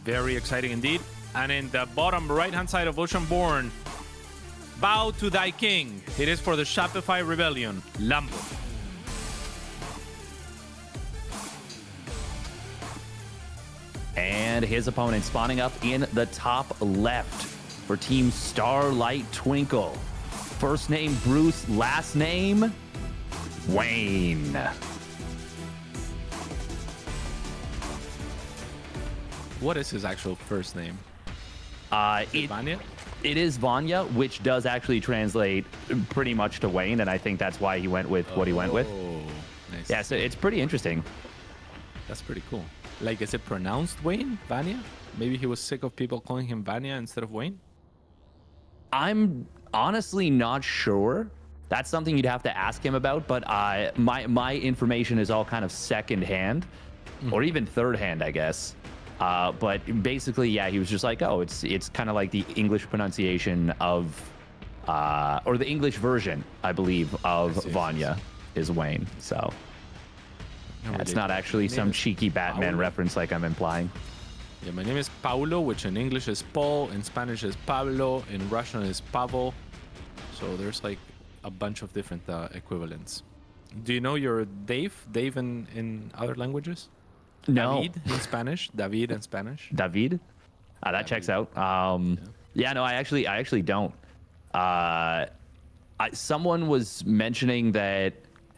Very exciting indeed. And in the bottom right-hand side of Oceanborn, bow to thy king. It is for the Shopify Rebellion, Lambo. And his opponent spawning up in the top left for Team Starlight Twinkle. First name Bruce, last name Wayne. What is his actual first name? Vanya? It is Vanya, which does actually translate pretty much to Wayne, and I think that's why he went with what he went with. Nice. Yeah, so it's pretty interesting. That's pretty cool. Like, is it pronounced Wayne? Vanya? Maybe he was sick of people calling him Vanya instead of Wayne? I'm honestly not sure. That's something you'd have to ask him about, but my information is all kind of secondhand, or even third hand, I guess. But basically, yeah, he was just like, oh, it's kind of like the English pronunciation of, or the English version, I believe, of Vanya is Wayne. So that's not actually some cheeky Batman reference like I'm implying. Yeah, my name is Paulo, which in English is Paul, in Spanish is Pablo, in Russian is Pavo. So there's like a bunch of different equivalents. Do you know your Dave? Dave in other languages? No. David in Spanish. David in Spanish. David? That David. Checks out. Yeah, no, I actually don't. Someone was mentioning that,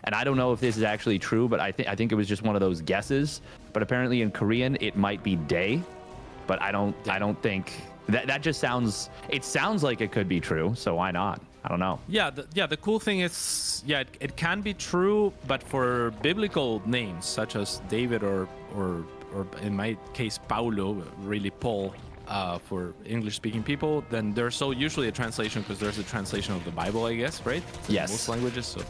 and I don't know if this is actually true, but I think it was just one of those guesses. But apparently in Korean it might be day, but I don't think that just sounds. It sounds like it could be true, so why not? I don't know. Yeah, the cool thing is, yeah, it can be true, but for biblical names such as David or in my case Paulo, really Paul, for English-speaking people, then there's usually a translation because there's a translation of the Bible, I guess, right? Yes. In most languages, so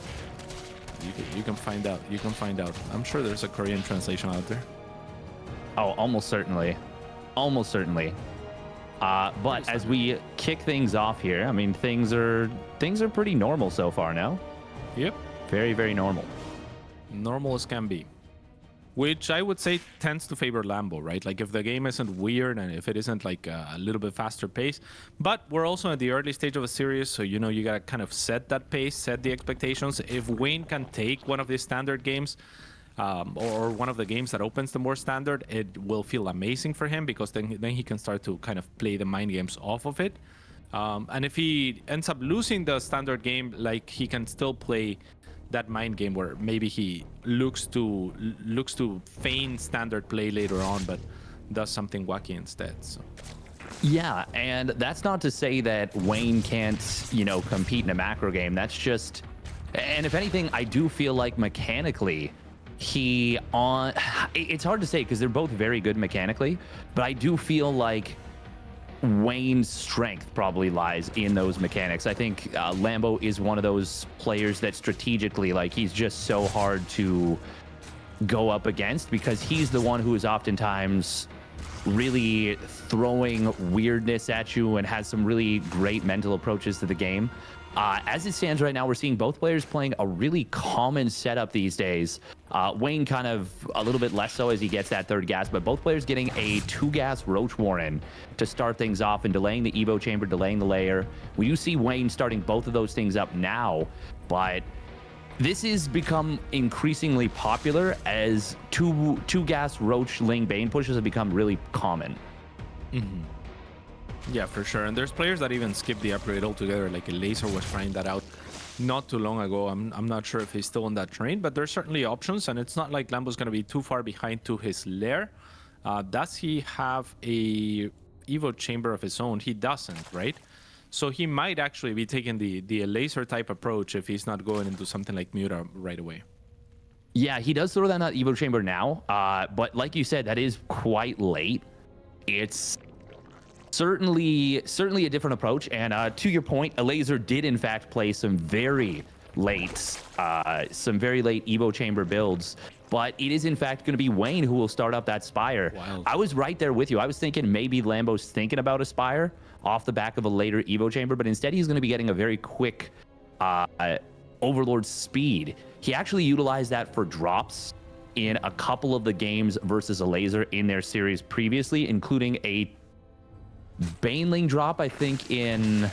you can find out. You can find out. I'm sure there's a Korean translation out there. Oh, almost certainly. Almost certainly. But as we kick things off here, I mean, things are pretty normal so far now. Yep. Very, very normal. Normal as can be. Which I would say tends to favor Lambo, right? Like if the game isn't weird and if it isn't like a little bit faster pace. But we're also at the early stage of a series, so you know you gotta kind of set that pace, set the expectations. If Wayne can take one of these standard games, or one of the games that opens the more standard, it will feel amazing for him because then he can start to kind of play the mind games off of it. And if he ends up losing the standard game, like he can still play that mind game where maybe he looks to feign standard play later on, but does something wacky instead. So. Yeah, and that's not to say that Wayne can't, compete in a macro game. That's just, and if anything, I do feel like mechanically, it's hard to say because they're both very good mechanically, but I do feel like Wayne's strength probably lies in those mechanics. I think Lambo is one of those players that strategically, like, he's just so hard to go up against because he's the one who is oftentimes really throwing weirdness at you and has some really great mental approaches to the game. As it stands right now, we're seeing both players playing a really common setup these days. Wayne kind of a little bit less so as he gets that third gas, but both players getting a 2-gas Roach Warren to start things off and delaying the Evo Chamber, delaying the layer. We do see Wayne starting both of those things up now, but this has become increasingly popular as two-gas Roach Ling Bane pushes have become really common. Mm-hmm. Yeah, for sure. And there's players that even skip the upgrade altogether. Like Laser was trying that out not too long ago. I'm not sure if he's still on that train, but there's certainly options. And it's not like Lambo's going to be too far behind to his lair. Does he have a Evo chamber of his own? He doesn't, right? So he might actually be taking the Laser type approach if he's not going into something like Muta right away. Yeah, he does throw that Evo chamber now. But like you said, that is quite late. It's certainly a different approach, and to your point, Laser did in fact play some very late Evo Chamber builds, but it is in fact going to be Wayne who will start up that Spire. Wild. I was right there with you. I was thinking maybe Lambo's thinking about a Spire off the back of a later Evo Chamber, but instead he's going to be getting a very quick Overlord speed. He actually utilized that for drops in a couple of the games versus a laser in their series previously, including a Baneling drop, I think, in...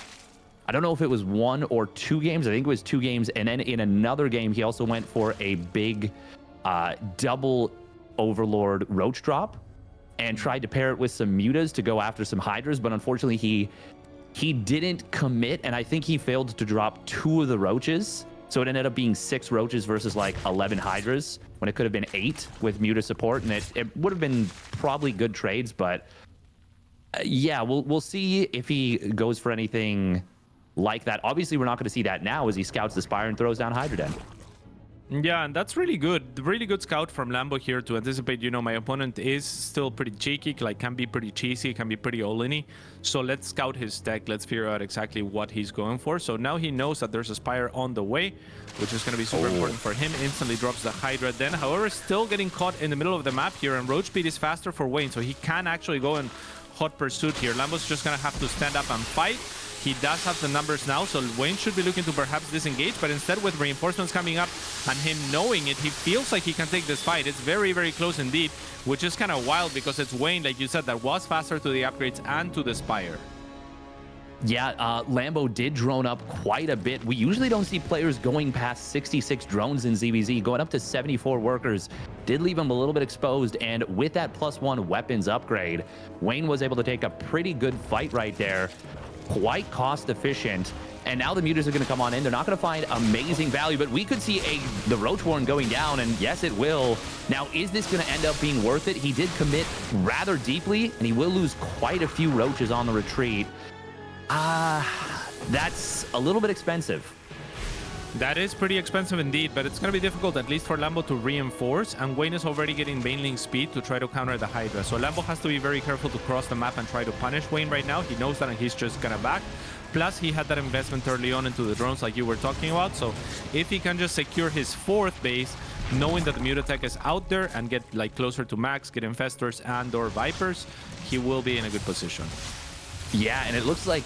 I don't know if it was 1 or 2 games. I think it was 2 games. And then in another game, he also went for a big double Overlord Roach drop and tried to pair it with some Mutas to go after some Hydras. But unfortunately, he didn't commit. And I think he failed to drop 2 of the Roaches. So it ended up being 6 Roaches versus like 11 Hydras when it could have been 8 with Muta support. And it would have been probably good trades. But yeah, we'll see if he goes for anything like that. Obviously, we're not going to see that now as he scouts the Spire and throws down Hydra Den. Yeah, and that's really good. Really good scout from Lambo here to anticipate, you know, my opponent is still pretty cheeky, like can be pretty cheesy, can be pretty all-in-y. So let's scout his deck. Let's figure out exactly what he's going for. So now he knows that there's a Spire on the way, which is going to be super important for him. Instantly drops the Hydra Den. However, still getting caught in the middle of the map here, and roach speed is faster for Wayne, so he can actually go in hot pursuit here. Lambo's just going to have to stand up and fight. He does have the numbers now, so Wayne should be looking to perhaps disengage, but instead with reinforcements coming up and him knowing it, he feels like he can take this fight. It's very, very close indeed, which is kind of wild because it's Wayne, like you said, that was faster to the upgrades and to the Spire. Yeah, Lambo did drone up quite a bit. We usually don't see players going past 66 drones in ZVZ. Going up to 74 workers did leave him a little bit exposed, and with that +1 weapons upgrade, Wayne was able to take a pretty good fight right there. Quite cost efficient, and now the Mutas are going to come on in. They're not going to find amazing value, but we could see the Roach Warren going down, and yes, it will. Now, is this going to end up being worth it? He did commit rather deeply, and he will lose quite a few Roaches on the retreat. That's a little bit expensive. That is pretty expensive indeed, but it's going to be difficult, at least for Lambo, to reinforce, and Wayne is already getting Baneling speed to try to counter the Hydra. So Lambo has to be very careful to cross the map and try to punish Wayne right now. He knows that, and he's just going to back. Plus, he had that investment early on into the drones like you were talking about, so if he can just secure his 4th base, knowing that the Mutatech is out there, and get like closer to max, get Infestors and or Vipers, he will be in a good position. Yeah, and it looks like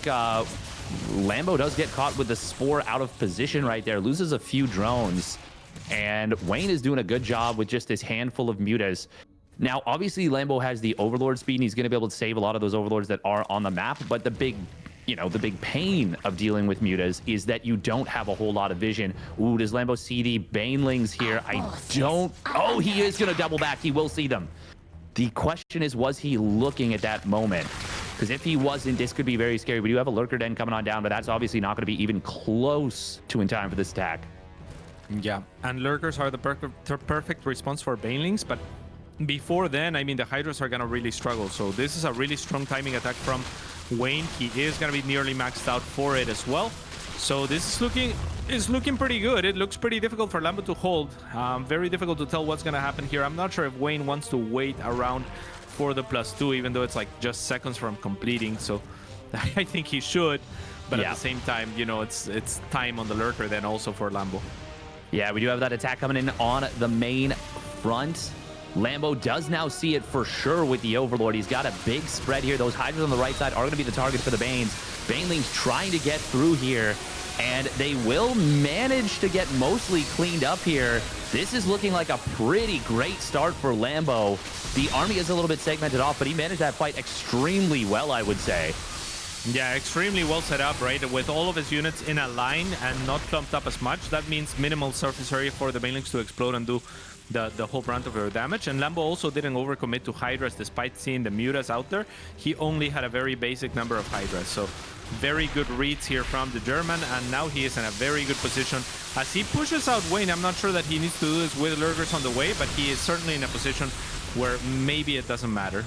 Lambo does get caught with the Spore out of position right there, loses a few drones, and Wayne is doing a good job with just this handful of Mutas. Now, obviously, Lambo has the Overlord speed, and he's going to be able to save a lot of those Overlords that are on the map, but the big pain of dealing with Mutas is that you don't have a whole lot of vision. Ooh, does Lambo see the Banelings here? I don't. Oh, he is going to double back. He will see them. The question is, was he looking at that moment? Because if he wasn't, this could be very scary. We do have a Lurker Den coming on down, but that's obviously not going to be even close to in time for this attack. Yeah, and Lurkers are the perfect response for Banelings, but before then, I mean, the Hydras are going to really struggle. So this is a really strong timing attack from Wayne. He is going to be nearly maxed out for it as well. So this is looking pretty good. It looks pretty difficult for Lambo to hold. Very difficult to tell what's going to happen here. I'm not sure if Wayne wants to wait around for the +2, even though it's like just seconds from completing. So I think he should, but at the same time, you know, it's time on the Lurker then also for Lambo. Yeah, we do have that attack coming in on the main front. Lambo does now see it for sure with the Overlord. He's got a big spread here. Those Hydras on the right side are going to be the target for the Banes. Banelings trying to get through here, and they will manage to get mostly cleaned up here. This is looking like a pretty great start for Lambo. The army is a little bit segmented off, but he managed that fight extremely well, I would say. Yeah, extremely well set up, right? With all of his units in a line and not clumped up as much. That means minimal surface area for the Banelings to explode and do the whole brunt of their damage. And Lambo also didn't overcommit to Hydras despite seeing the Mutas out there. He only had a very basic number of Hydras. So very good reads here from the German, and now he is in a very good position. As he pushes out Wayne, I'm not sure that he needs to do this with Lurkers on the way, but he is certainly in a position where maybe it doesn't matter.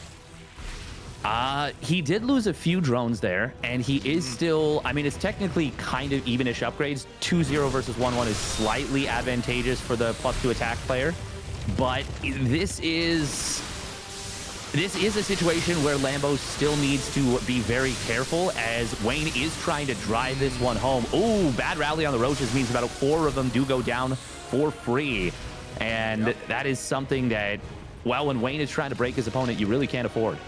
He did lose a few drones there, and he is still, I mean, it's technically kind of evenish upgrades. 2-0 versus 1-1 is slightly advantageous for the +2 attack player, but this is a situation where Lambo still needs to be very careful, as Wayne is trying to drive this one home. Ooh, bad rally on the Roaches means about 4 of them do go down for free, and that is something that, well, when Wayne is trying to break his opponent, you really can't afford.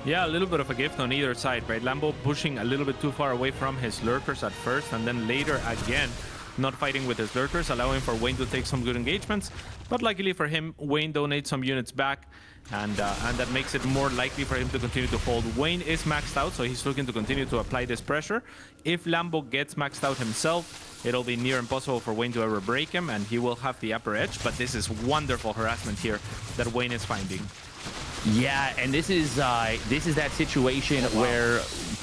Yeah, a little bit of a gift on either side, right? Lambo pushing a little bit too far away from his Lurkers at first, and then later again not fighting with his lurkers, allowing for Wayne to take some good engagements. But luckily for him, Wayne donates some units back, and that makes it more likely for him to continue to hold. Wayne is maxed out, so he's looking to continue to apply this pressure. If Lambo gets maxed out himself, it'll be near impossible for Wayne to ever break him, and he will have the upper edge. But this is wonderful harassment here that Wayne is finding. Yeah, and this is that situation where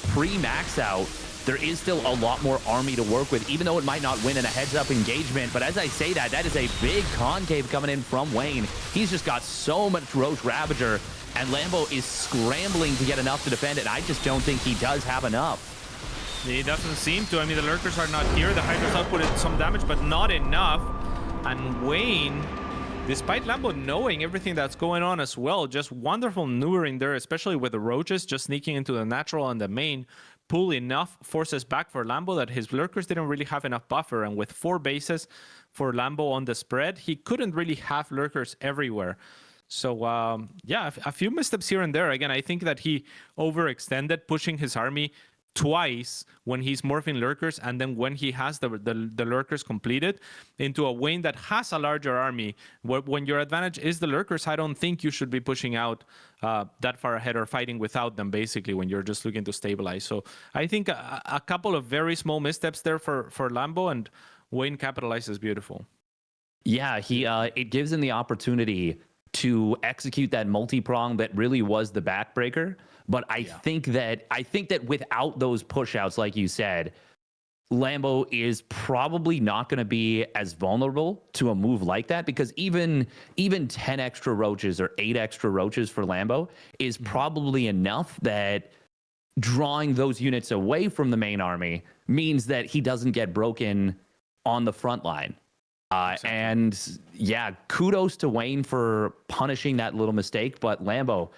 pre-max out, there is still a lot more army to work with, even though it might not win in a heads-up engagement. But as I say that, that is a big concave coming in from Wayne. He's just got so much Roche Ravager, and Lambo is scrambling to get enough to defend it. I just don't think he does have enough. He doesn't seem to. I mean, the lurkers are not here. The Hydra's outputted some damage, but not enough. And Wayne, despite Lambo knowing everything that's going on as well, just wonderful maneuvering there, especially with the roaches just sneaking into the natural and the main. Pull enough forces back for Lambo that his lurkers didn't really have enough buffer, and with 4 bases for Lambo on the spread, he couldn't really have lurkers everywhere. So yeah, a few missteps here and there. Again, I think that he overextended, pushing his army twice when he's morphing lurkers, and then when he has the lurkers completed into a Wayne that has a larger army. When your advantage is the lurkers, I don't think you should be pushing out that far ahead or fighting without them, basically, when you're just looking to stabilize. So I think a couple of very small missteps there for Lambo, and Wayne capitalizes beautiful. Yeah, it gives him the opportunity to execute that multi-prong that really was the backbreaker. But I think that without those push-outs, like you said, Lambo is probably not going to be as vulnerable to a move like that, because even 10 extra roaches or 8 extra roaches for Lambo is probably enough that drawing those units away from the main army means that he doesn't get broken on the front line. Exactly. And yeah, kudos to Wayne for punishing that little mistake, but Lambo,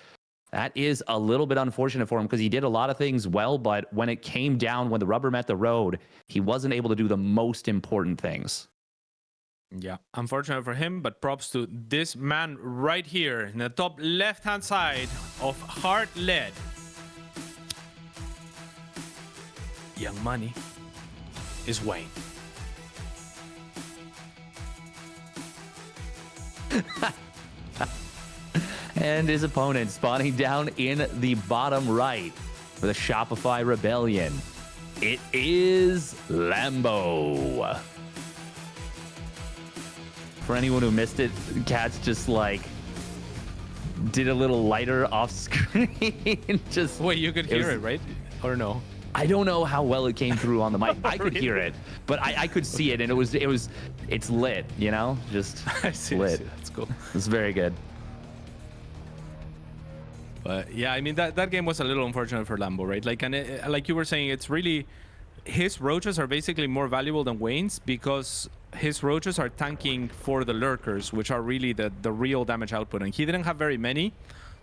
that is a little bit unfortunate for him, because he did a lot of things well, but when it came down, when the rubber met the road, he wasn't able to do the most important things. Yeah, unfortunate for him, but props to this man right here in the top left-hand side of Hard Lead. Young Money is Wayne. And his opponent spawning down in the bottom right for the Shopify Rebellion. It is Lambo. For anyone who missed it, Cat's just like did a little lighter off screen. Just wait, you could hear it, right? Or no? I don't know how well it came through on the mic. I could hear it, but I could see it, and it's lit, you know, just lit. That's cool. It's very good. But yeah, I mean that game was a little unfortunate for Lambo, right? Like, and like you were saying, it's really, his roaches are basically more valuable than Wayne's, because his roaches are tanking for the lurkers, which are really the real damage output, and he didn't have very many,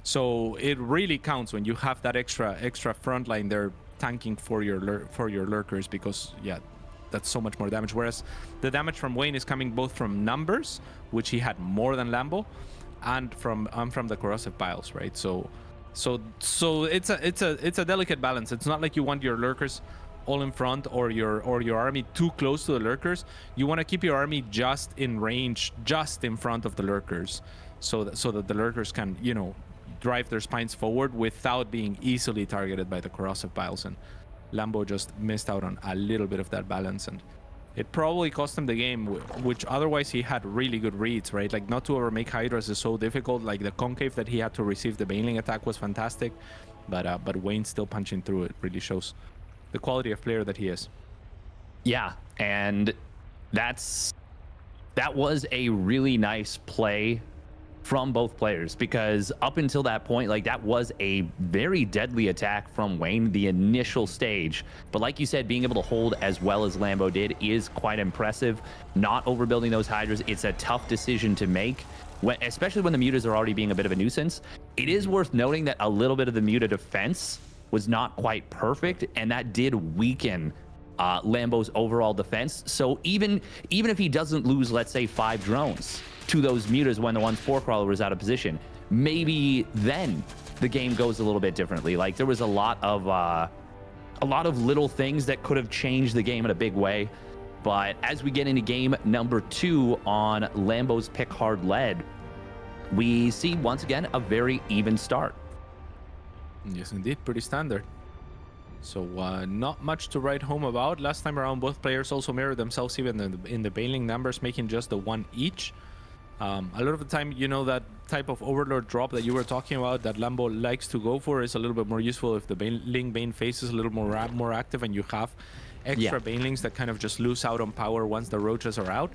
so it really counts when you have that extra front line there tanking for your lurkers, because yeah, that's so much more damage. Whereas the damage from Wayne is coming both from numbers, which he had more than Lambo, and from the corrosive piles, right? So it's a delicate balance. It's not like you want your lurkers all in front or your army too close to the lurkers. You want to keep your army just in range, just in front of the lurkers, so that the lurkers can, you know, drive their spines forward without being easily targeted by the corrosive piles. And Lambo just missed out on a little bit of that balance, and it probably cost him the game, which otherwise he had really good reads, right? Like, not to overmake Hydras is so difficult. Like, the concave that he had to receive the Baneling attack was fantastic, but Wayne still punching through it really shows the quality of player that he is. Yeah, and that was a really nice play from both players, because up until that point, like, that was a very deadly attack from Wayne, the initial stage. But like you said, being able to hold as well as Lambo did is quite impressive. Not overbuilding those Hydras, it's a tough decision to make, especially when the mutas are already being a bit of a nuisance. It is worth noting that a little bit of the muta defense was not quite perfect, and that did weaken Lambo's overall defense. So even if he doesn't lose, let's say, 5 drones to those mutas when the 1-4 crawler was out of position, maybe then the game goes a little bit differently. Like, there was a lot of little things that could have changed the game in a big way. But as we get into game number 2 on Lambo's Pick Hard Lead, we see once again a very even start. Yes, indeed, pretty standard. So not much to write home about. Last time around, both players also mirrored themselves even in the bailing numbers, making just the 1 each. A lot of the time, you know, that type of overlord drop that you were talking about that Lambo likes to go for is a little bit more useful if the bailing bane phase is a little more active and you have extra banelings that kind of just lose out on power once the roaches are out.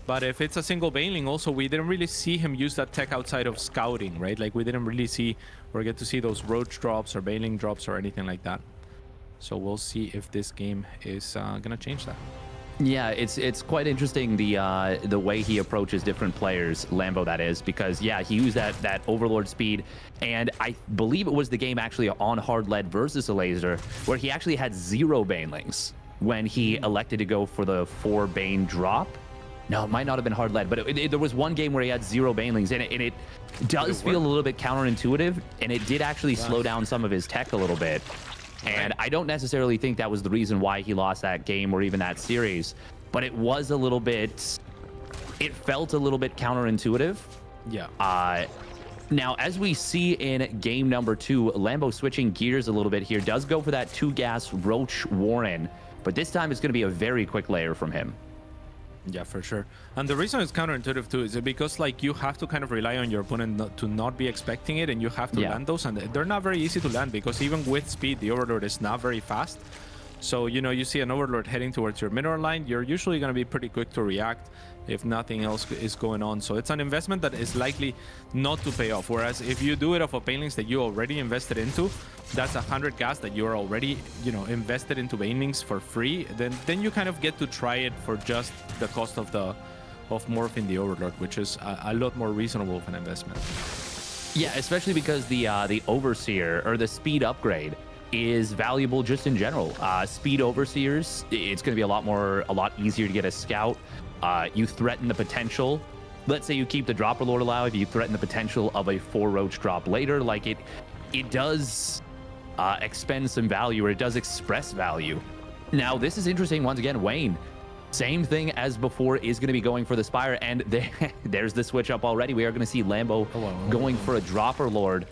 But if it's a single baneling, also, we didn't really see him use that tech outside of scouting, right? Like, we didn't really see or get to see those roach drops or baneling drops or anything like that. So we'll see if this game is gonna change that. Yeah, it's quite interesting the way he approaches different players, Lambo that is, because yeah, he used that overlord speed, and I believe it was the game actually on hard lead versus a laser where he actually had 0 banelings when he elected to go for the 4 bane drop. No, it might not have been hard lead, but there was one game where he had 0 banelings, and it does feel a little bit counterintuitive, and it did actually slow down some of his tech a little bit. And I don't necessarily think that was the reason why he lost that game or even that series, but it was a little bit, it felt a little bit counterintuitive. Yeah. Now, as we see in game number 2, Lambo switching gears a little bit here, does go for that 2-gas Roach Warren, but this time it's going to be a very quick layer from him. Yeah, for sure. And the reason it's counterintuitive too is because, like, you have to kind of rely on your opponent to not be expecting it, and you have to land those, and they're not very easy to land because even with speed, the overlord is not very fast. So, you know, you see an overlord heading towards your middle line, you're usually going to be pretty quick to react if nothing else is going on. So it's an investment that is likely not to pay off. Whereas if you do it off of banelings that you already invested into, that's 100 gas that you're already, you know, invested into banelings for free. Then you kind of get to try it for just the cost of morphing the overlord, which is a lot more reasonable of an investment. Yeah, especially because the overseer or the speed upgrade is valuable just in general. Speed overseers, it's going to be a lot easier to get a scout. You threaten the potential. Let's say you keep the dropper lord alive, you threaten the potential of a 4 roach drop later. Like it does expend some value, or it does express value. Now, this is interesting. Once again, Wayne, same thing as before, is going to be going for the Spire, and there's the switch up already. We are going to see Lambo going for a dropper lord.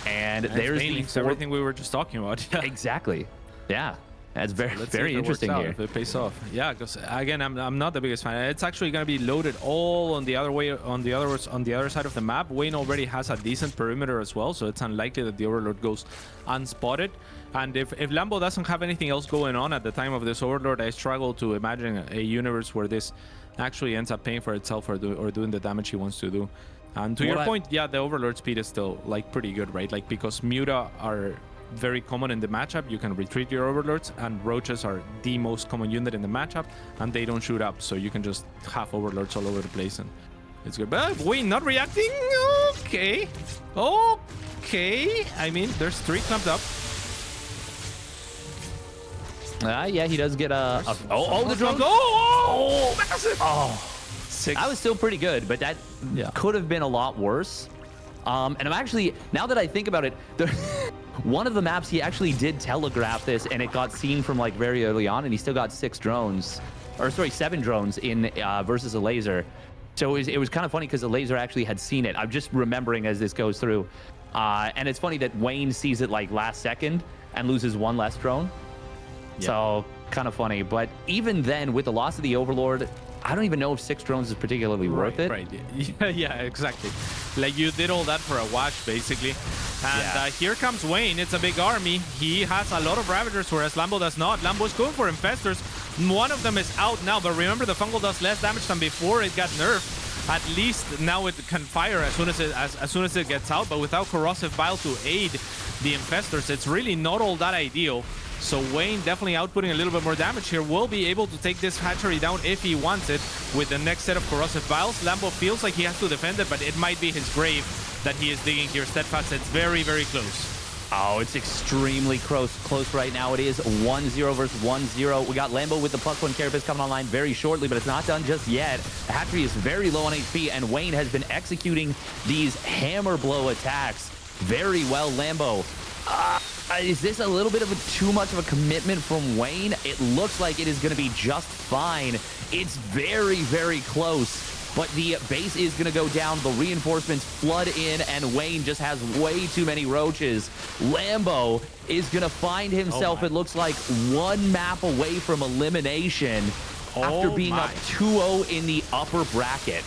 And there's everything we were just talking about. Exactly. Yeah. That's very interesting here. If it pays off. Yeah, because again, I'm not the biggest fan. It's actually going to be loaded all on the other side of the map. Wayne already has a decent perimeter as well, so it's unlikely that the overlord goes unspotted. And if Lambo doesn't have anything else going on at the time of this overlord, I struggle to imagine a universe where this actually ends up paying for itself or doing the damage he wants to do. And to your point, yeah, the overlord speed is still like pretty good, right? Like, because Muta are very common in the matchup, you can retreat your overlords, and roaches are the most common unit in the matchup, and they don't shoot up, so you can just have overlords all over the place, and it's good. But Wayne not reacting. Okay. I mean, there's 3 clumped up. Yeah, he does get the drone. Massive. 6. That was still pretty good, but that could have been a lot worse. And I'm actually, now that I think about it, one of the maps he actually did telegraph this, and it got seen from like very early on, and he still got 7 drones in versus a laser. So it was kind of funny because the laser actually had seen it. I'm just remembering as this goes through. And it's funny that Wayne sees it like last second and loses 1 less drone. Yeah. So kind of funny. But even then, with the loss of the overlord, I don't even know if 6 drones is particularly worth it. Right. Yeah, exactly. Like, you did all that for a wash, basically. And here comes Wayne. It's a big army. He has a lot of Ravagers, whereas Lambo does not. Lambo is going for Infestors. One of them is out now, but remember, the Fungal does less damage than before it got nerfed. At least now it can fire as soon as it gets out, but without Corrosive Bile to aid the Infestors, it's really not all that ideal. So Wayne definitely outputting a little bit more damage here, will be able to take this hatchery down if he wants it with the next set of Corrosive Biles. Lambo feels like he has to defend it, but it might be his grave that he is digging here. Steadfast, it's very, very close. Oh, it's extremely close right now. It is 1-0 versus 1-0. We got Lambo with the +1 Carapace coming online very shortly, but it's not done just yet. The hatchery is very low on HP, and Wayne has been executing these hammer blow attacks very well. Lambo Is this a little bit of too much of a commitment from Wayne? It looks like it is going to be just fine. It's very, very close. But the base is going to go down. The reinforcements flood in, and Wayne just has way too many roaches. Lambo is going to find himself, it looks like, one map away from elimination after being up 2-0 in the upper bracket.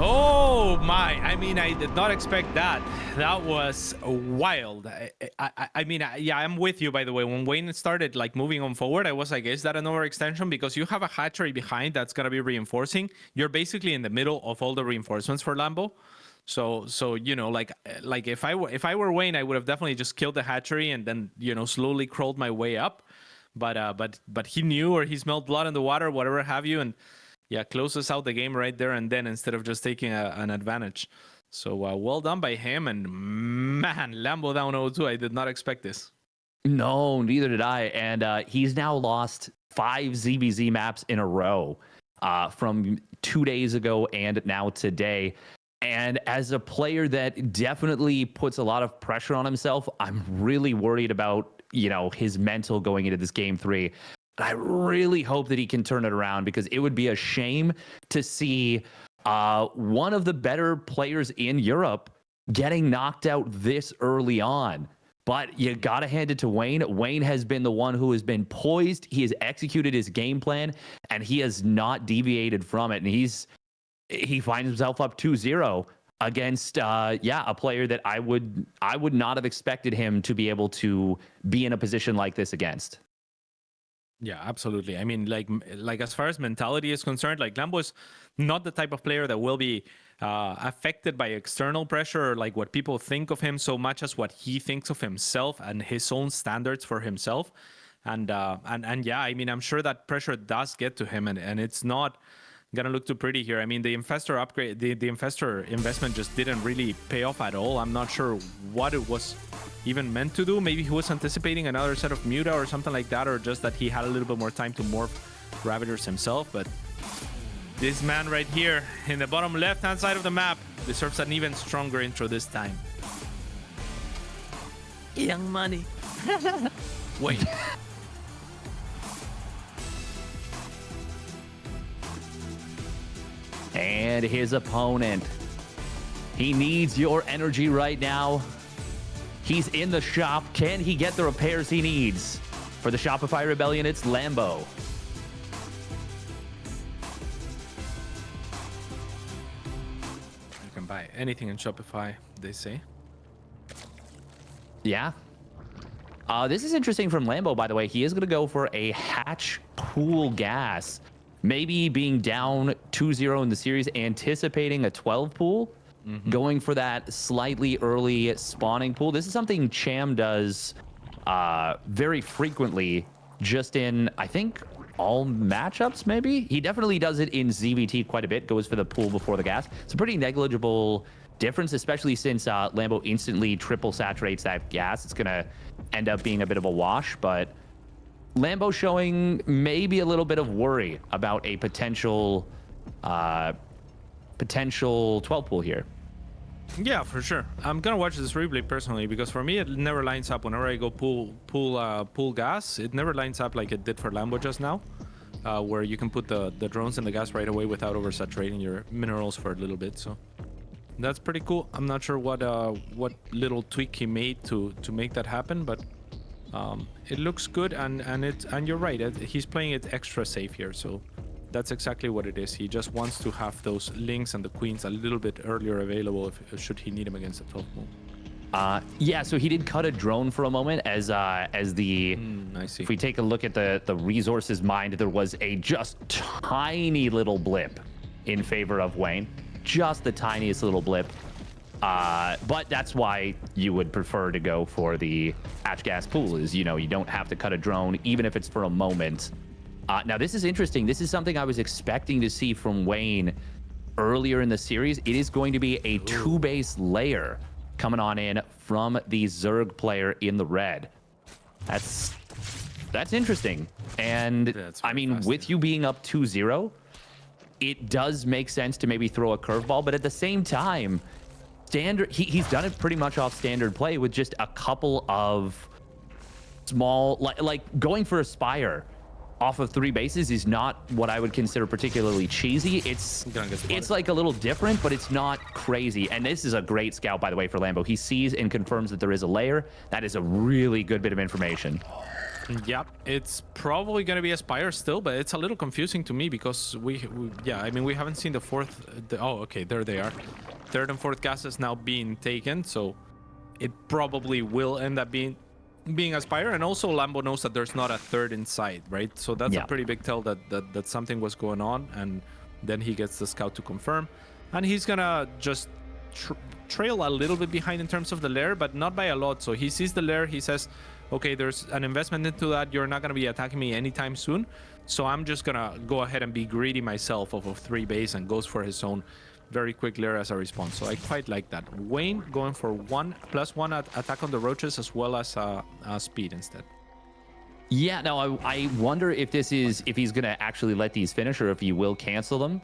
Oh my, I mean, I did not expect that. That was wild. I mean, yeah, I'm with you, by the way. When Wayne started like moving on forward, I was like, is that an overextension? Because you have a hatchery behind that's going to be reinforcing. You're basically in the middle of all the reinforcements for Lambo. So you know, like if I were Wayne, I would have definitely just killed the hatchery and then, you know, slowly crawled my way up. But he knew, or he smelled blood in the water, whatever have you, and yeah, closes out the game right there and then, instead of just taking an advantage. So well done by him. And man, Lambo down 0-2. I did not expect this. No, neither did I. And he's now lost 5 ZVZ maps in a row from 2 days ago and now today. And as a player that definitely puts a lot of pressure on himself, I'm really worried about, you know, his mental going into this game 3. I really hope that he can turn it around, because it would be a shame to see one of the better players in Europe getting knocked out this early on. But you got to hand it to Wayne. Wayne has been the one who has been poised. He has executed his game plan, and he has not deviated from it. And he finds himself up 2-0 against a player that I would not have expected him to be able to be in a position like this against. Yeah, absolutely. I mean, like as far as mentality is concerned, like Lambo is not the type of player that will be affected by external pressure, or like what people think of him, so much as what he thinks of himself and his own standards for himself. And yeah, I mean, I'm sure that pressure does get to him, and it's not gonna look too pretty here. I mean, the infestor upgrade, the infestor investment just didn't really pay off at all. I'm not sure what it was even meant to do. Maybe he was anticipating another set of Muta or something like that, or just that he had a little bit more time to morph Ravagers himself. But this man right here in the bottom left hand side of the map deserves an even stronger intro this time. Young Money. Wait. And his opponent, he needs your energy right now. He's in the shop. Can he get the repairs he needs? For the Shopify Rebellion, it's Lambo. You can buy anything in Shopify, they say. Yeah. This is interesting from Lambo, by the way. He is going to go for a hatch pool gas. Maybe being down 2-0 in the series, anticipating a 12 pool, going for that slightly early spawning pool. This is something Cham does very frequently, just in, I think, all matchups, maybe? He definitely does it in ZVT quite a bit, goes for the pool before the gas. It's a pretty negligible difference, especially since Lambo instantly triple saturates that gas. It's going to end up being a bit of a wash, but Lambo showing maybe a little bit of worry about a potential 12 pool here. Yeah, for sure. I'm gonna watch this replay personally, because for me it never lines up whenever I go pool gas. It never lines up like it did for Lambo just now, where you can put the drones in the gas right away without oversaturating your minerals for a little bit. So that's pretty cool. I'm not sure what little tweak he made to make that happen, but it looks good, and you're right. He's playing it extra safe here, so that's exactly what it is. He just wants to have those links and the queens a little bit earlier available should he need him against the 12 move. Yeah, so he did cut a drone for a moment as the I see. If we take a look at the resources mined, there was a just tiny little blip in favor of Wayne. Just the tiniest little blip. But that's why you would prefer to go for the hatch gas pool, is, you know, you don't have to cut a drone, even if it's for a moment. Now, this is interesting. This is something I was expecting to see from Wayne earlier in the series. It is going to be a 2-base layer coming on in from the Zerg player in the red. That's interesting. And I mean, with you being up 2-0, it does make sense to maybe throw a curveball, but at the same time, standard. He's done it pretty much off standard play with just a couple of small, like going for a Spire off of 3 bases is not what I would consider particularly cheesy. It's like a little different, but it's not crazy. And this is a great scout, by the way, for Lambo. He sees and confirms that there is a layer. That is a really good bit of information. Yep, it's probably going to be a Spire still, but it's a little confusing to me because we haven't seen the fourth. Oh, okay, there they are. Third and fourth gases now being taken, so it probably will end up being a Spire. And also Lambo knows that there's not a third inside, right? So that's a pretty big tell that something was going on, and then he gets the scout to confirm, and he's gonna just trail a little bit behind in terms of the lair, but not by a lot. So he sees the lair, he says, okay, there's an investment into that, you're not gonna be attacking me anytime soon, so I'm just gonna go ahead and be greedy myself off of 3 base, and goes for his own very quick lair as a response. So I quite like that. Wayne going for 1+1 attack on the roaches as well as speed instead. Yeah, no, I wonder if he's gonna actually let these finish, or if he will cancel them.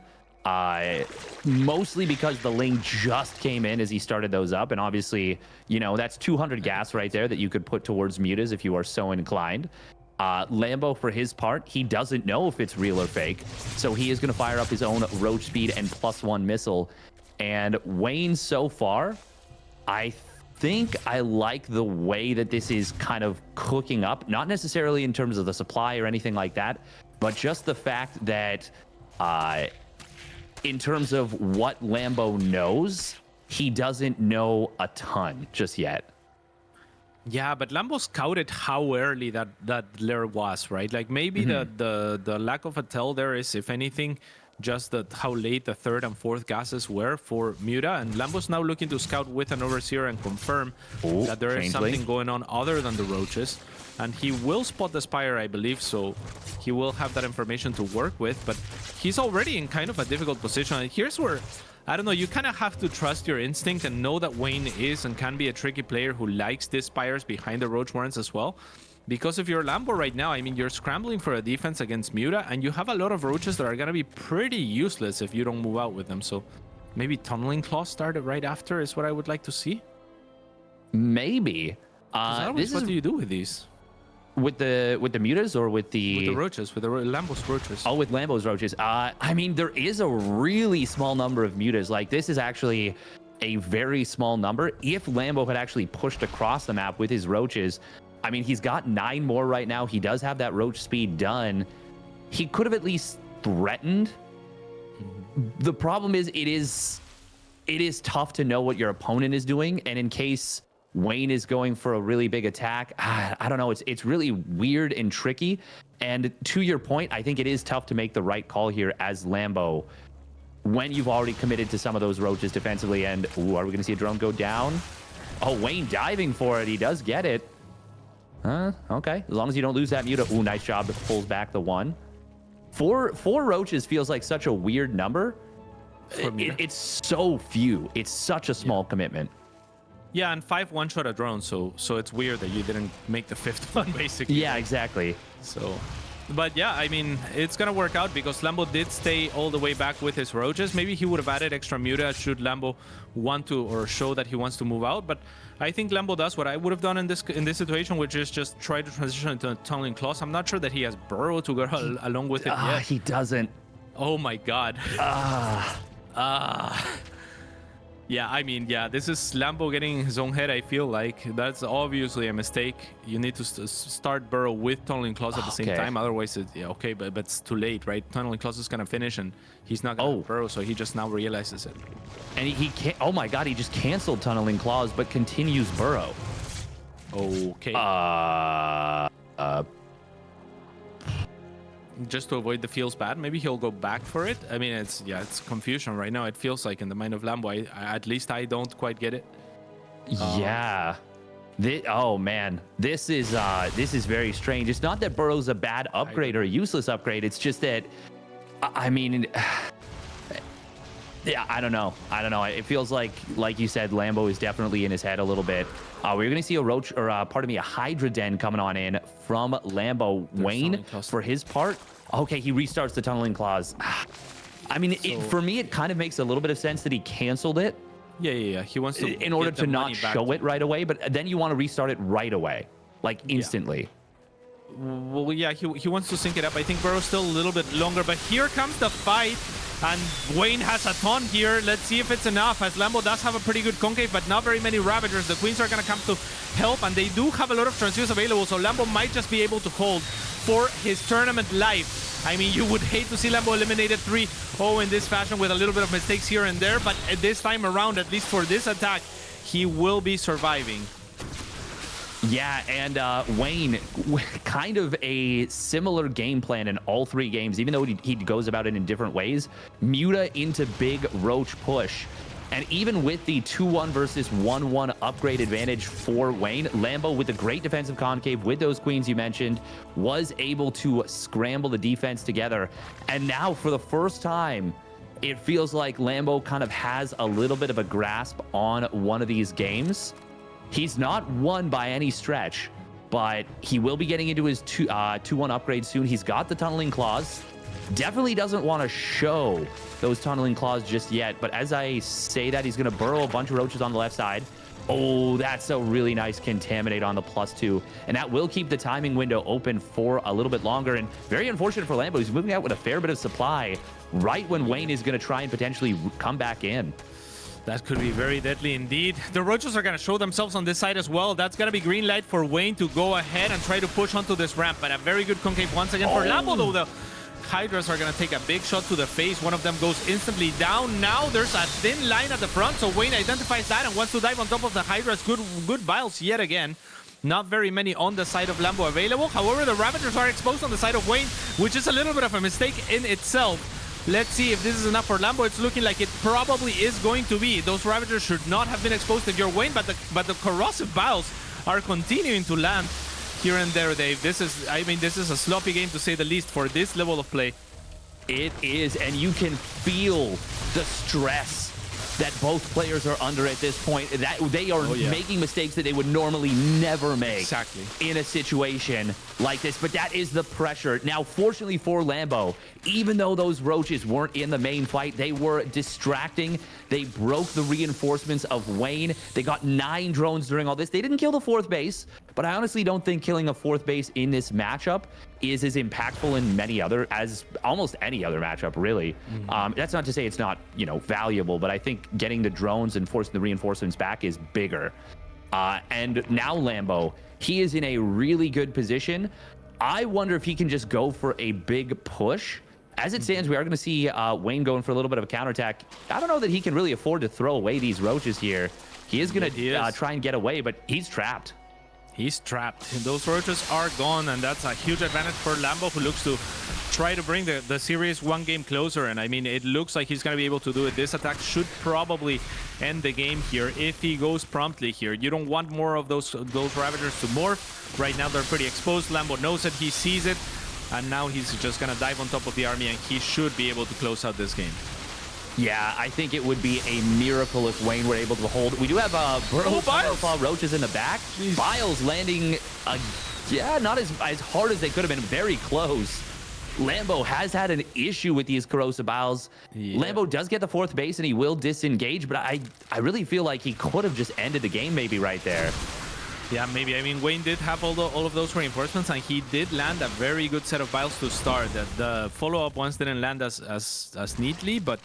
Mostly because the lane just came in as he started those up, and obviously, you know, that's 200 gas right there that you could put towards mutas if you are so inclined. Lambo, for his part, he doesn't know if it's real or fake, so he is going to fire up his own roach speed and +1 missile. And Wayne, so far, I think I like the way that this is kind of cooking up, not necessarily in terms of the supply or anything like that, but just the fact that in terms of what Lambo knows, he doesn't know a ton just yet. Yeah, but Lambo scouted how early that lair was, right? Like maybe the lack of a tell there is, if anything, just how late the third and fourth gases were for Muta, and Lambo's now looking to scout with an overseer and confirm that there is something going on other than the roaches. And he will spot the Spire, I believe, so he will have that information to work with, but he's already in kind of a difficult position. And here's where, I don't know, you kind of have to trust your instinct and know that Wayne is and can be a tricky player who likes these Spires behind the Roach Warrens as well. Because if you're Lambo right now, I mean, you're scrambling for a defense against Muta, and you have a lot of Roaches that are going to be pretty useless if you don't move out with them. So maybe Tunneling Claws started right after is what I would like to see. Maybe. What do you do with these? With the mutas or with the roaches, with the Lambo's roaches? Oh, with Lambo's roaches. I mean, there is a really small number of mutas. Like, this is actually a very small number. If Lambo had actually pushed across the map with his roaches, I mean, he's got 9 more right now. He does have that roach speed done. He could have at least threatened. The problem is, it is tough to know what your opponent is doing, and in case Wayne is going for a really big attack, I don't know. It's really weird and tricky. And to your point, I think it is tough to make the right call here as Lambo when you've already committed to some of those roaches defensively. And ooh, are we going to see a drone go down? Oh, Wayne diving for it. He does get it. Okay. As long as you don't lose that Muta. Ooh, nice job. It pulls back the 1. Four roaches feels like such a weird number. It's so few. It's such a small commitment. Yeah, and 5 one-shot a drone, so it's weird that you didn't make the 5th one, basically. Yeah, exactly. So, but yeah, I mean, it's gonna work out because Lambo did stay all the way back with his roaches. Maybe he would have added extra Muta should Lambo want to, or show that he wants to move out. But I think Lambo does what I would have done in this situation, which is just try to transition into Tunneling Claws. I'm not sure that he has Burrow to go along with it yet. He doesn't. Oh my God. Yeah, I mean, yeah, this is Lambo getting in his own head, I feel like. That's obviously a mistake. You need to start Burrow with Tunneling Claws at the same time. Otherwise, okay, but it's too late, right? Tunneling Claws is going to finish, and he's not going to Burrow, so he just now realizes it. And he can't... Oh my God, he just canceled Tunneling Claws, but continues Burrow. Okay. Just to avoid the feels bad, maybe he'll go back for it. I mean, it's confusion right now. It feels like in the mind of Lambo. At least I don't quite get it. Yeah. Oh man, this is very strange. It's not that Burrow's a bad upgrade or a useless upgrade. It's just that, I mean, yeah, I don't know. It feels like you said, Lambo is definitely in his head a little bit. We're gonna see a roach, or a Hydra Den coming on in from Lambo. Wayne, for his part, okay, he restarts the Tunneling Claws. I mean, for me, it kind of makes a little bit of sense that he canceled it. Yeah. He wants to in order get the to not money back show it right away, but then you want to restart it right away, like instantly. Well, yeah, he wants to sync it up. I think Burrow's still a little bit longer, but here comes the fight, and Wayne has a ton here. Let's see if it's enough, as Lambo does have a pretty good concave, but not very many Ravagers. The Queens are going to come to help, and they do have a lot of transfers available, so Lambo might just be able to hold for his tournament life. I mean, you would hate to see Lambo eliminated 3-0 in this fashion with a little bit of mistakes here and there, but this time around, at least for this attack, he will be surviving. Yeah, and Wayne, kind of a similar game plan in all 3 games, even though he goes about it in different ways. Muta into big Roach push. And even with the 2-1 versus 1-1 upgrade advantage for Wayne, Lambo, with a great defensive concave, with those Queens you mentioned, was able to scramble the defense together. And now, for the first time, it feels like Lambo kind of has a little bit of a grasp on one of these games. He's not won by any stretch, but he will be getting into his 2-1 upgrade soon. He's got the tunneling claws. Definitely doesn't want to show those tunneling claws just yet, but as I say that, he's going to burrow a bunch of roaches on the left side. Oh, that's a really nice contaminate on the +2, and that will keep the timing window open for a little bit longer. And very unfortunate for Lambo, he's moving out with a fair bit of supply right when Wayne is going to try and potentially come back in. That could be very deadly indeed. The Roaches are going to show themselves on this side as well. That's going to be green light for Wayne to go ahead and try to push onto this ramp. But a very good concave once again for Lambo, though. The Hydras are going to take a big shot to the face. One of them goes instantly down. Now there's a thin line at the front, so Wayne identifies that and wants to dive on top of the Hydras. Good vials yet again. Not very many on the side of Lambo available. However, the Ravagers are exposed on the side of Wayne, which is a little bit of a mistake in itself. Let's see if this is enough for Lambo. It's looking like it probably is going to be. Those Ravagers should not have been exposed if you're Wayne, but the corrosive vials are continuing to land here and there, Dave. This is a sloppy game to say the least for this level of play. It is, and you can feel the stress that both players are under at this point. That they are making mistakes that they would normally never make in a situation like this. But that is the pressure. Now, fortunately for Lambo, even though those Roaches weren't in the main fight, they were distracting. They broke the reinforcements of Wayne. They got 9 drones during all this. They didn't kill the 4th base, but I honestly don't think killing a 4th base in this matchup is as impactful in as almost any other matchup, really. That's not to say it's not, valuable, but I think getting the drones and forcing the reinforcements back is bigger. And now Lambo, he is in a really good position. I wonder if he can just go for a big push. As it stands, we are going to see Wayne going for a little bit of a counterattack. I don't know that he can really afford to throw away these Roaches here. He is going to try and get away, but he's trapped. He's trapped. Those Roaches are gone, and that's a huge advantage for Lambo, who looks to try to bring the series one game closer. And I mean, it looks like he's going to be able to do it. This attack should probably end the game here if he goes promptly here. You don't want more of those Ravagers to morph. Right now, they're pretty exposed. Lambo knows it. He sees it. And now he's just going to dive on top of the army, and he should be able to close out this game. Yeah, I think it would be a miracle if Wayne were able to hold. We do have Burrow Roaches in the back. Biles landing, not as hard as they could have been. Very close. Lambo has had an issue with these corrosive Biles. Yeah. Lambo does get the 4th base, and he will disengage, but I really feel like he could have just ended the game maybe right there. Yeah, maybe. I mean, Wayne did have all of those reinforcements, and he did land a very good set of Biles to start. The follow-up ones didn't land as neatly, but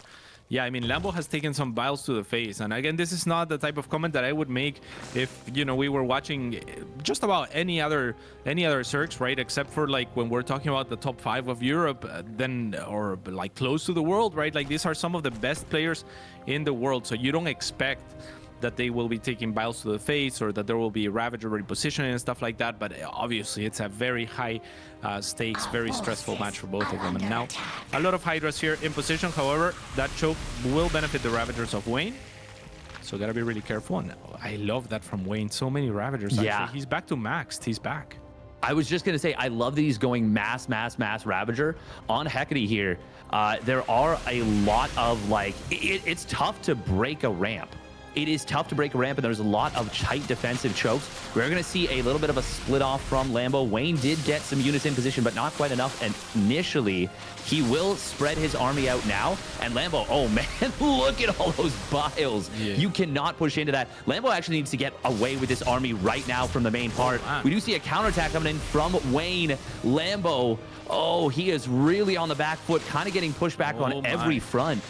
yeah, I mean, Lambo has taken some Biles to the face. And again, this is not the type of comment that I would make if, we were watching just about any other search, right? Except for like when we're talking about the top 5 of Europe, or like close to the world, right? Like these are some of the best players in the world. So you don't expect that they will be taking Biles to the face, or that there will be Ravager repositioning and stuff like that. But obviously, it's a very high stakes, very stressful match for both of them. And now, a lot of Hydras here in position. However, that choke will benefit the Ravagers of Wayne. So gotta be really careful. And I love that from Wayne. So many Ravagers. Actually. Yeah, he's back to maxed. He's back. I was just going to say, I love that he's going mass Ravager on Hecate here. There are a lot of, it's tough to break a ramp it is tough to break a ramp, and there's a lot of tight defensive chokes. We're going to see a little bit of a split off from Lambo. Wayne did get some units in position, but not quite enough. And initially, he will spread his army out now. And Lambo, oh man, look at all those biles. Yeah. You cannot push into that. Lambo actually needs to get away with this army right now from the main part. We do see a counterattack coming in from Wayne. Lambo, oh, he is really on the back foot, kind of getting pushed back on every front.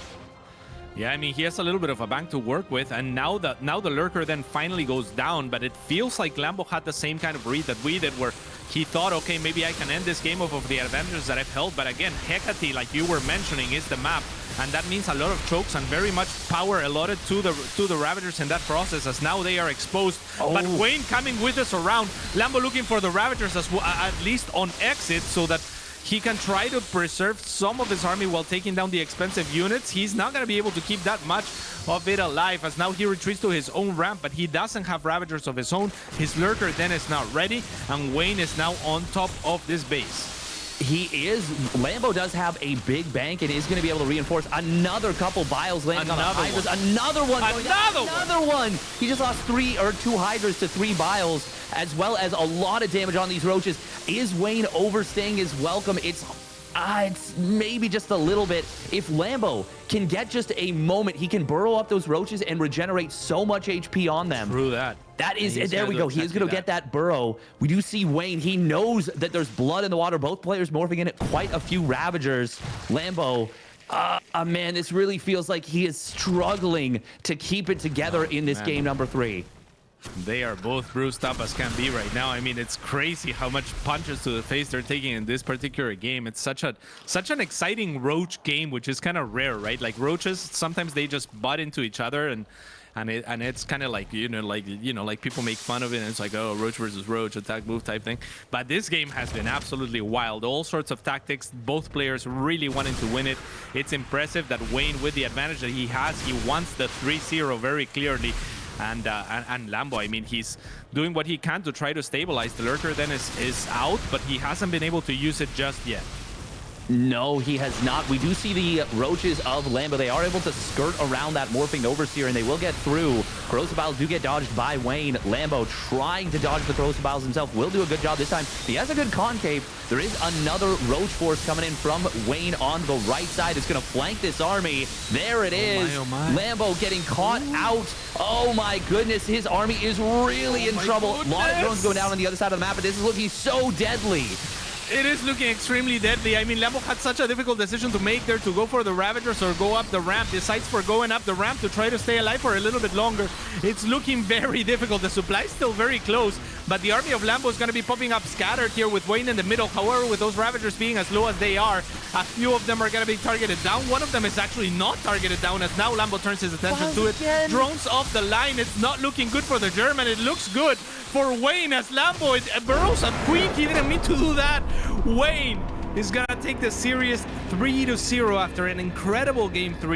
Yeah, I mean, he has a little bit of a bank to work with, and now the lurker then finally goes down, but it feels like Lambo had the same kind of read that we did, where he thought, okay, maybe I can end this game off of the advantages that I've held, but again, Hecate, like you were mentioning, is the map, and that means a lot of chokes and very much power allotted to the Ravagers in that process, as now they are exposed. But Wayne coming with us around, Lambo looking for the Ravagers as well, at least on exit, so that he can try to preserve some of his army while taking down the expensive units. He's not going to be able to keep that much of it alive, as now he retreats to his own ramp, but he doesn't have Ravagers of his own. His lurker then is not ready, and Wayne is now on top of this base. He is. Lambo does have a big bank and is going to be able to reinforce another couple biles landing on the Hydras. Another one. He just lost 2 Hydras to 3 biles, as well as a lot of damage on these roaches. Is Wayne overstaying his welcome? It's maybe just a little bit. If Lambo can get just a moment, he can burrow up those roaches and regenerate so much HP on them. True that. That is, there we go. He is going to get that burrow. We do see Wayne. He knows that there's blood in the water. Both players morphing in quite a few Ravagers. Lambo, man, this really feels like he is struggling to keep it together in this game number 3. They are both bruised up as can be right now. I mean, it's crazy how much punches to the face they're taking in this particular game. It's such an exciting roach game, which is kind of rare, right? Like roaches, sometimes they just butt into each other, and it's kind of like, like people make fun of it, and it's like, oh, roach versus roach, attack move type thing. But this game has been absolutely wild. All sorts of tactics, both players really wanting to win it. It's impressive that Wayne, with the advantage that he has, he wants the 3-0 very clearly. And Lambo, I mean, he's doing what he can to try to stabilize. The lurker then is out, but he hasn't been able to use it just yet. No, he has not. We do see the roaches of Lambo. They are able to skirt around that morphing overseer, and they will get through. Corrosive Biles do get dodged by Wayne. Lambo trying to dodge the Corrosive Biles himself. Will do a good job this time. He has a good concave. There is another roach force coming in from Wayne on the right side. It's going to flank this army. There it is. Oh my. Lambo getting caught out. Oh my goodness. His army is really in trouble. A lot of drones going down on the other side of the map, but this is looking so deadly. It is looking extremely deadly. I mean, Lambo had such a difficult decision to make there, to go for the Ravagers or go up the ramp. Decides for going up the ramp to try to stay alive for a little bit longer. It's looking very difficult. The supply is still very close, but the army of Lambo is going to be popping up scattered here with Wayne in the middle. However, with those Ravagers being as low as they are, a few of them are going to be targeted down. One of them is actually not targeted down, as now Lambo turns his attention to it. Drones off the line. It's not looking good for the German. It looks good for Wayne, as Lambo burrows a queen. He didn't mean to do that. Wayne is gonna take the series 3-0 after an incredible game 3.